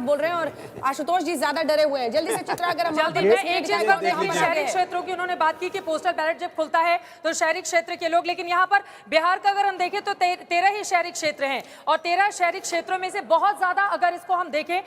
बोल रहे हैं और आशुतोष जी ज्यादा डरे हुए हैं। जल्दी से चित्रा, अगर हम जल्दी में एक चीज पर देखिए, शहरी क्षेत्रों की उन्होंने बात की कि पोस्टल बैलेट जब खुलता है तो शहरी क्षेत्र के लोग, लेकिन यहाँ पर बिहार का अगर हम देखें तो 13 ही शहरी क्षेत्र हैं और 13 शहरी क्षेत्रों में से बहुत ज्यादा अगर इसको हम देखें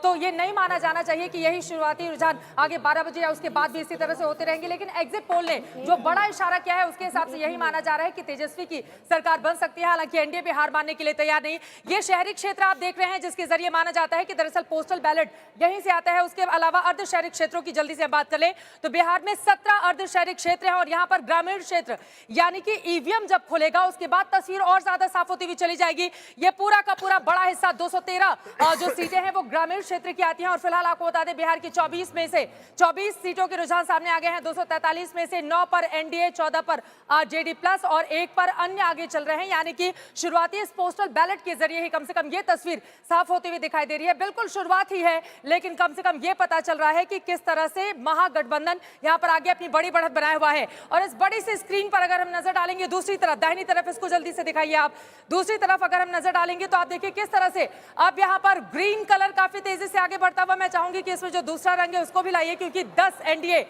तो ये नहीं माना जाना चाहिए कि यही शुरुआती रुझान आगे 12 बजे या उसके बाद भी इसी तरह से होते रहेंगे। लेकिन एग्जिट पोल ने जो बड़ा इशारा किया है उसके हिसाब से यही माना जा रहा है कि तेजस्वी की सरकार बन सकती है। हालांकि एनडीए भी हार मानने के लिए तैयार नहीं। ये शहरी क्षेत्र आप देख रहे हैं जिसके जरिए माना जाता है कि दरअसल पोस्टल बैलेट यहीं से आता है। उसके अलावा अर्ध शहरी क्षेत्रों की जल्दी से बात कर ले तो बिहार में 17 अर्ध शहरी क्षेत्र हैं और यहाँ पर ग्रामीण क्षेत्र यानी कि ईवीएम जब खुलेगा उसके बाद तस्वीर और ज्यादा साफ होती हुई चली जाएगी। ये पूरा का पूरा बड़ा हिस्सा 213 जो सीटें हैं वो ग्रामीण क्षेत्र की आती हैं। और फिलहाल आपको बता दें बिहार की 24 में से 24 सीटों के रुझान सामने आ गए हैं। 243 में से 9 पर एनडीए, 14 पर आरजेडी प्लस और 1 पर अन्य आगे चल रहे हैं। यानी कि शुरुआती इस पोस्टल बैलेट के जरिए ही कम से कम ये तस्वीर साफ होती हुई दिखाई दे रही है। बिल्कुल शुरुआत ही है लेकिन कम से कम ये पता चल रहा है कि किस तरह से महागठबंधन यहाँ पर आगे अपनी बड़ी बढ़त बनाया हुआ है। और इस बड़ी सी स्क्रीन पर अगर हम नजर डालेंगे दूसरी तरफ, दाहिनी तरफ, इसको जल्दी से दिखाइए आप, दूसरी तरफ अगर हम नजर डालेंगे तो आप देखिए किस तरह से अब यहाँ पर ग्रीन कलर काफी तेजी से आगे बढ़ता हुआ। मैं चाहूंगी कि इसमें जो दूसरा रंग है उसको भी लाइए क्योंकि 10 एनडीए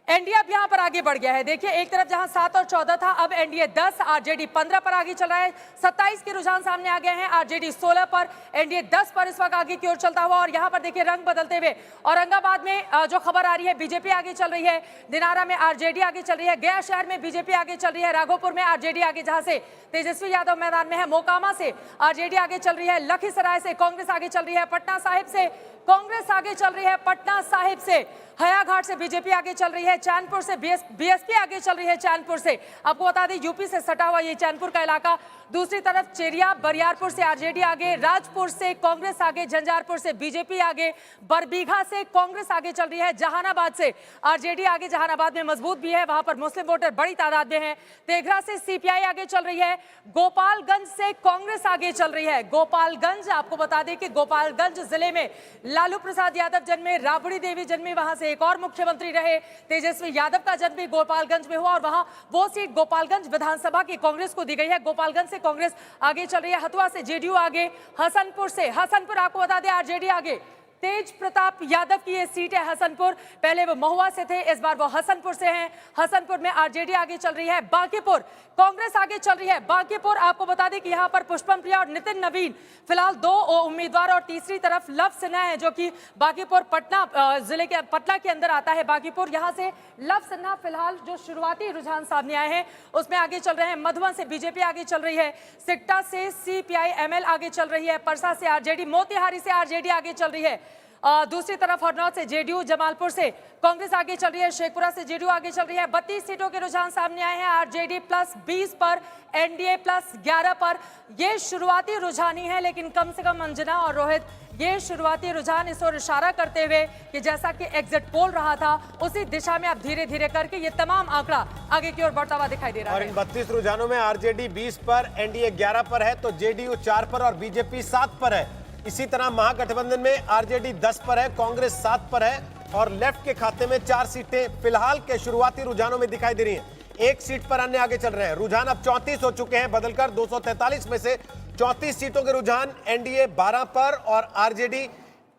अब यहां पर आगे बढ़ गया है। देखिए एक तरफ जहां 7 और 14 था, अब एनडीए 10, आरजेडी 15 पर आगे चल रहा है। 27 के रुझान सामने आ गए हैं, आरजेडी 16 पर, एनडीए 10 पर इस वक्त आगे की ओर चलता हुआ। और यहां पर देखिए रंग बदलते हुए औरंगाबाद में जो खबर आ रही है बीजेपी आगे चल रही है, दिनारा में आरजेडी आगे चल रही है, गया शहर में बीजेपी आगे चल रही है, राघोपुर में आरजेडी आगे जहां से तेजस्वी यादव मैदान में है, मोकामा से आरजेडी आगे चल रही है, लखीसराय से कांग्रेस आगे चल रही है, पटना साहिब से कांग्रेस आगे चल रही है, पटना साहिब से हयाघाट से बीजेपी आगे चल रही है, चैनपुर से बीएसपी आगे चल रही है। चैनपुर से आपको बता दें यूपी से सटा हुआ ये चैनपुर का इलाका। दूसरी तरफ चेरिया बरियारपुर से आरजेडी आगे, राजपुर से कांग्रेस आगे, झंझारपुर से बीजेपी आगे, बरबीघा से कांग्रेस आगे चल रही है, जहानाबाद से आरजेडी आगे, जहानाबाद में मजबूत भी है, वहां पर मुस्लिम वोटर बड़ी तादाद में है। तेघरा से सीपीआई आगे चल रही है, गोपालगंज से कांग्रेस आगे चल रही है। गोपालगंज आपको बता दें कि गोपालगंज जिले में लालू प्रसाद यादव जन्मे, राबड़ी देवी जन्मी, वहां से एक और मुख्यमंत्री रहे, तेजस्वी यादव का जन्म भी गोपालगंज में हुआ और वहां वो सीट गोपालगंज विधानसभा की कांग्रेस को दी गई है। गोपालगंज से कांग्रेस आगे चल रही है, हथुआ से जेडीयू आगे, हसनपुर आपको बता दें आरजेडी आगे। तेज प्रताप यादव की ये सीट है हसनपुर, पहले वो महुआ से थे, इस बार वो हसनपुर से हैं। हसनपुर में आरजेडी आगे चल रही है, बांकीपुर कांग्रेस आगे चल रही है। बांकीपुर आपको बता दें कि यहाँ पर पुष्पम प्रिया और नितिन नवीन फिलहाल 2 उम्मीदवार और तीसरी तरफ लव सिन्हा है जो कि बांकीपुर पटना जिले के पटना के अंदर आता है बांकीपुर। यहाँ से लव सिन्हा फिलहाल जो शुरुआती रुझान सामने आए हैं उसमें आगे चल रहे हैं। मधुबन से बीजेपी आगे चल रही है, सिकटा से सीपीआई एमएल आगे चल रही है, परसा से आरजेडी, मोतिहारी से आरजेडी आगे चल रही है। दूसरी तरफ हरनौत से जेडीयू, जमालपुर से कांग्रेस आगे चल रही है, शेखपुरा से जेडीयू आगे चल रही है। 32 सीटों के रुझान सामने आए हैं, आरजेडी प्लस 20 पर, एनडीए प्लस 11 पर। ये शुरुआती रुझान ही है लेकिन कम से कम अंजना और रोहित ये शुरुआती रुझान इस ओर इशारा करते हुए कि जैसा कि एग्जिट पोल रहा था उसी दिशा में अब धीरे धीरे करके ये तमाम आंकड़ा आगे की ओर बढ़ता हुआ दिखाई दे रहा है। और इन 32 रुझानों में आरजेडी 20 पर, एनडीए 11 पर है तो जेडीयू 4 पर और बीजेपी 7 पर है। इसी तरह महागठबंधन में आरजेडी 10 पर है, कांग्रेस 7 पर है और लेफ्ट के खाते में 4 सीटें फिलहाल के शुरुआती रुझानों में दिखाई दे रही हैं। 1 सीट पर अन्य आगे चल रहे हैं। रुझान अब 34 हो चुके हैं, बदलकर 243 में से 34 सीटों के रुझान एनडीए 12 पर और आरजेडी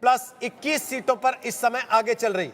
प्लस 21 सीटों पर इस समय आगे चल रही है।